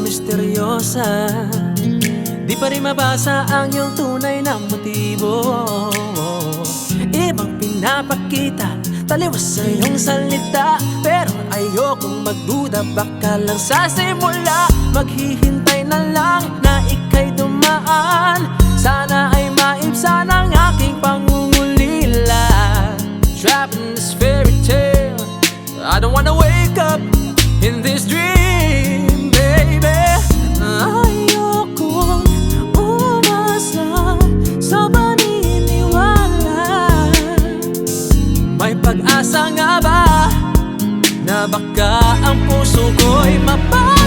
misteryosa. Di pa rin mabasa ang iyong tunay na motibo. Ibang pinapakita, taliwas sa iyong salita, pero ayokong magduda, baka lang sa simula. Maghihintay na lang na ika'y dumaan, sana ay maibsan ang aking pangungulila. Trapped in this fairy tale, I don't wanna wake up in this dream, baby. Ayokong umasa sa paniniwala. May pag-asa nga ba na baka ang puso ko'y mapag